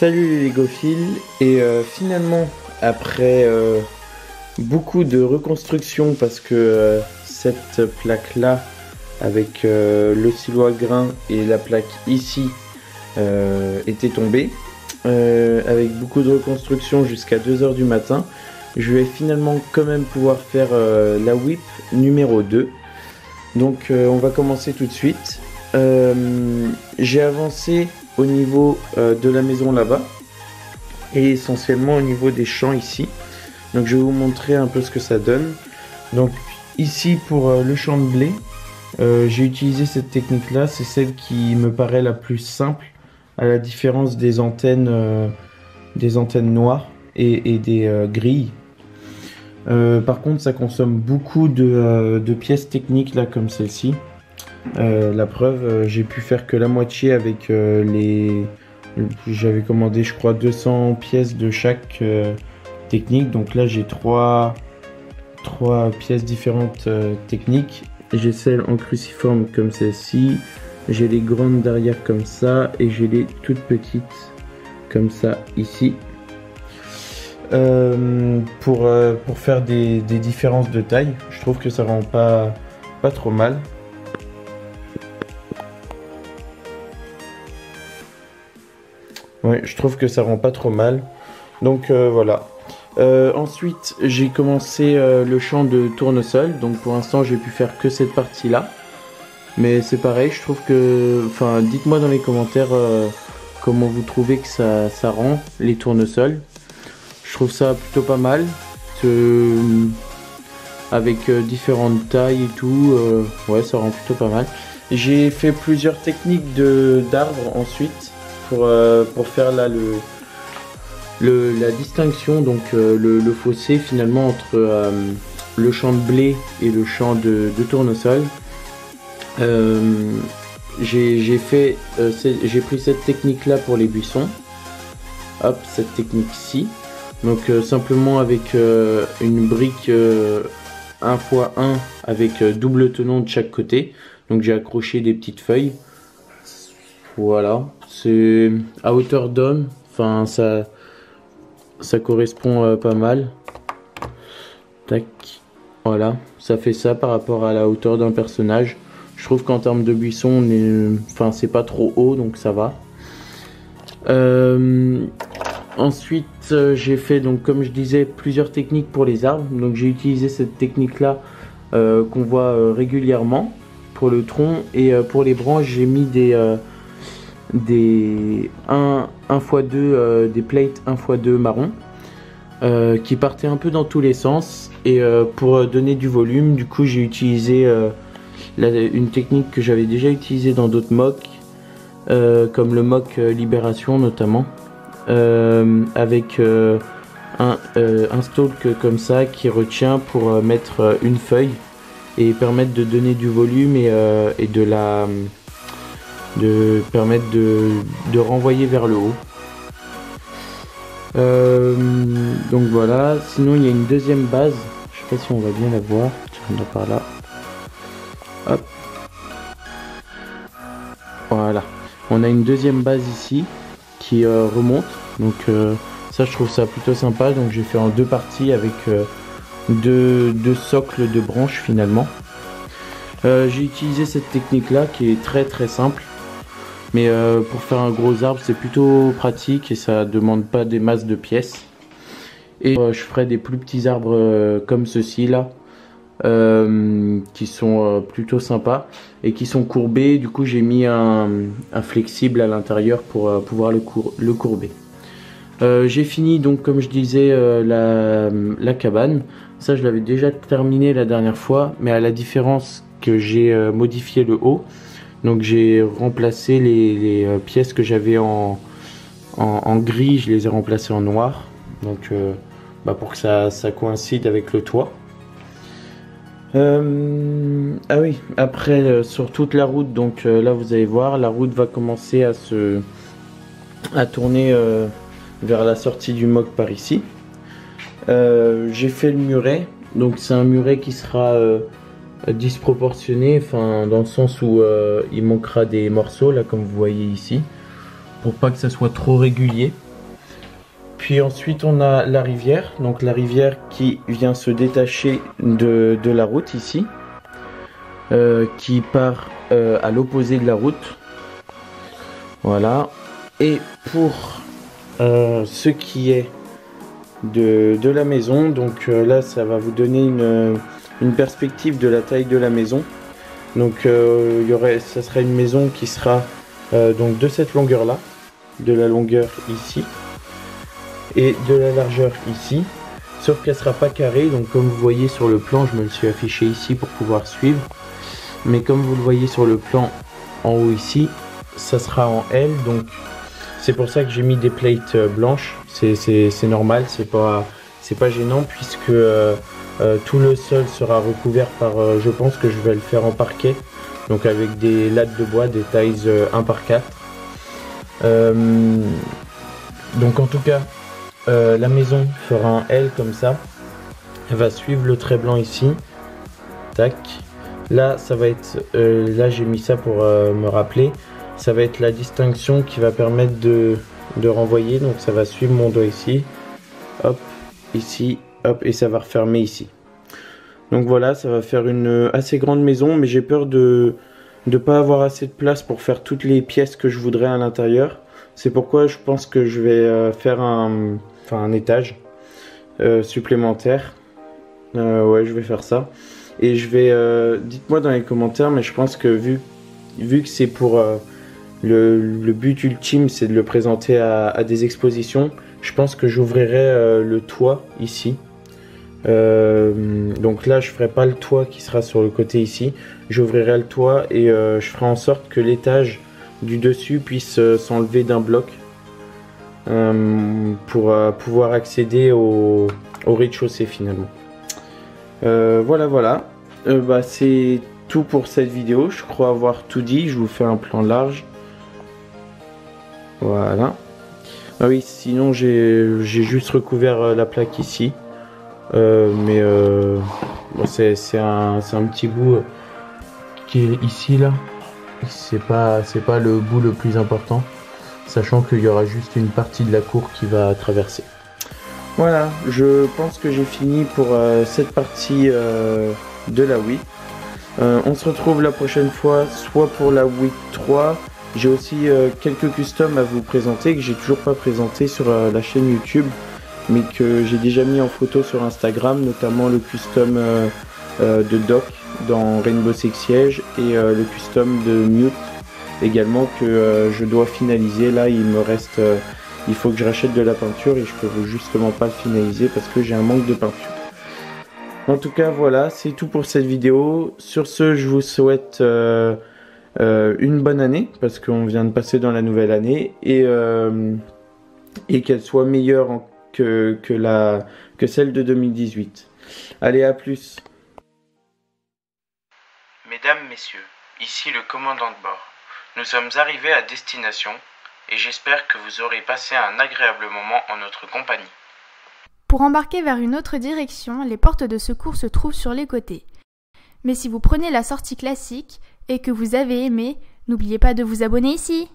Salut les Legophiles, et finalement après beaucoup de reconstruction parce que cette plaque là avec le silo à grain et la plaque ici était tombée avec beaucoup de reconstruction jusqu'à 2 h du matin, je vais finalement quand même pouvoir faire la whip numéro 2. Donc on va commencer tout de suite. J'ai avancé au niveau de la maison là-bas et essentiellement au niveau des champs ici. Donc je vais vous montrer un peu ce que ça donne. Donc ici pour le champ de blé, j'ai utilisé cette technique là, c'est celle qui me paraît la plus simple à la différence des antennes noires et des grilles. Par contre ça consomme beaucoup de pièces techniques là comme celle-ci. La preuve, j'ai pu faire que la moitié avec j'avais commandé je crois 200 pièces de chaque technique, donc là j'ai trois pièces différentes techniques. J'ai celle en cruciforme comme celle-ci, j'ai les grandes derrière comme ça et j'ai les toutes petites comme ça ici. Pour faire des différences de taille, je trouve que ça rend pas trop mal. Ouais, je trouve que ça rend pas trop mal. Donc voilà. Ensuite, j'ai commencé le champ de tournesol. Donc pour l'instant, j'ai pu faire que cette partie-là. Mais c'est pareil, je trouve que... Enfin, dites-moi dans les commentaires comment vous trouvez que ça rend les tournesols. Je trouve ça plutôt pas mal. Avec différentes tailles et tout. Ouais, ça rend plutôt pas mal. J'ai fait plusieurs techniques d'arbres ensuite. Pour faire là la distinction, donc le fossé finalement entre le champ de blé et le champ de tournesol. J'ai pris cette technique là pour les buissons. Hop, cette technique-ci. Donc simplement avec une brique 1x1 avec double tenon de chaque côté. Donc j'ai accroché des petites feuilles. Voilà, c'est à hauteur d'homme, enfin ça correspond pas mal. Tac, voilà, ça fait ça par rapport à la hauteur d'un personnage. Je trouve qu'en termes de buisson, c'est pas trop haut, donc ça va. Ensuite, j'ai fait, donc comme je disais, plusieurs techniques pour les arbres. Donc j'ai utilisé cette technique là qu'on voit régulièrement pour le tronc, et pour les branches j'ai mis des 1x2 des plates 1x2 marron qui partaient un peu dans tous les sens, et pour donner du volume, du coup j'ai utilisé une technique que j'avais déjà utilisée dans d'autres mocks, comme le mock Libération notamment, avec un stalk comme ça qui retient pour mettre une feuille et permettre de donner du volume et de permettre de renvoyer vers le haut. Donc voilà, sinon il y a une deuxième base, je sais pas si on va bien la voir, tiens, là par là, hop, voilà, on a une deuxième base ici qui remonte, donc ça je trouve ça plutôt sympa. Donc j'ai fait en deux parties avec deux socles de branches finalement. J'ai utilisé cette technique là qui est très simple, mais pour faire un gros arbre c'est plutôt pratique et ça demande pas des masses de pièces. Et je ferai des plus petits arbres comme ceux-ci là, qui sont plutôt sympas et qui sont courbés. Du coup j'ai mis un flexible à l'intérieur pour pouvoir le courber. J'ai fini donc comme je disais la cabane. Ça je l'avais déjà terminé la dernière fois, mais à la différence que j'ai modifié le haut. Donc j'ai remplacé les pièces que j'avais en gris, je les ai remplacées en noir. Donc pour que ça coïncide avec le toit. Ah oui, après sur toute la route, donc là vous allez voir, la route va commencer à tourner vers la sortie du mock par ici. J'ai fait le muret, donc c'est un muret qui sera disproportionné, dans le sens où il manquera des morceaux là comme vous voyez ici, pour pas que ça soit trop régulier. Puis ensuite on a la rivière, donc la rivière qui vient se détacher de la route ici, qui part à l'opposé de la route. Voilà. Et pour ce qui est de la maison, donc là ça va vous donner une perspective de la taille de la maison. Donc ça sera une maison qui sera donc de cette longueur là, de la longueur ici et de la largeur ici, sauf qu'elle sera pas carrée. Donc comme vous voyez sur le plan, je me le suis affiché ici pour pouvoir suivre, mais comme vous le voyez sur le plan en haut ici, ça sera en L. Donc c'est pour ça que j'ai mis des plates blanches. C'est normal, c'est pas gênant, puisque tout le sol sera recouvert par, je pense que je vais le faire en parquet, donc avec des lattes de bois, des tiles 1 par 4. Donc en tout cas, la maison fera un L comme ça. Elle va suivre le trait blanc ici. Tac. Là, ça va être, là j'ai mis ça pour me rappeler. Ça va être la distinction qui va permettre de renvoyer. Donc ça va suivre mon doigt ici. Hop, ici, hop, et ça va refermer ici. Donc voilà, ça va faire une assez grande maison, mais j'ai peur de ne pas avoir assez de place pour faire toutes les pièces que je voudrais à l'intérieur. C'est pourquoi je pense que je vais faire un étage supplémentaire. Ouais, je vais faire ça. Et je vais, dites-moi dans les commentaires, mais je pense que vu que c'est pour le but ultime, c'est de le présenter à des expositions, je pense que j'ouvrirai le toit ici. Donc là je ferai pas le toit qui sera sur le côté ici, j'ouvrirai le toit et je ferai en sorte que l'étage du dessus puisse s'enlever d'un bloc pour pouvoir accéder au rez-de-chaussée finalement. Voilà. Bah, c'est tout pour cette vidéo, je crois avoir tout dit. Je vous fais un plan large. Voilà. Ah oui, sinon j'ai juste recouvert la plaque ici. Mais bon, c'est un petit bout qui est ici là. C'est pas le bout le plus important, sachant qu'il y aura juste une partie de la cour qui va traverser. Voilà, je pense que j'ai fini pour cette partie de la Wii. On se retrouve la prochaine fois, soit pour la Wii 3. J'ai aussi quelques customs à vous présenter que j'ai toujours pas présenté sur la chaîne YouTube, mais que j'ai déjà mis en photo sur Instagram, notamment le custom de Doc dans Rainbow Six Siege et le custom de Mute également que je dois finaliser. Là il me reste, il faut que je rachète de la peinture et je peux justement pas le finaliser parce que j'ai un manque de peinture. En tout cas voilà, c'est tout pour cette vidéo. Sur ce, je vous souhaite une bonne année, parce qu'on vient de passer dans la nouvelle année, et qu'elle soit meilleure que celle de 2018. Allez, à plus. Mesdames, messieurs, ici le commandant de bord. Nous sommes arrivés à destination et j'espère que vous aurez passé un agréable moment en notre compagnie. Pour embarquer vers une autre direction, les portes de secours se trouvent sur les côtés. Mais si vous prenez la sortie classique et que vous avez aimé, n'oubliez pas de vous abonner ici.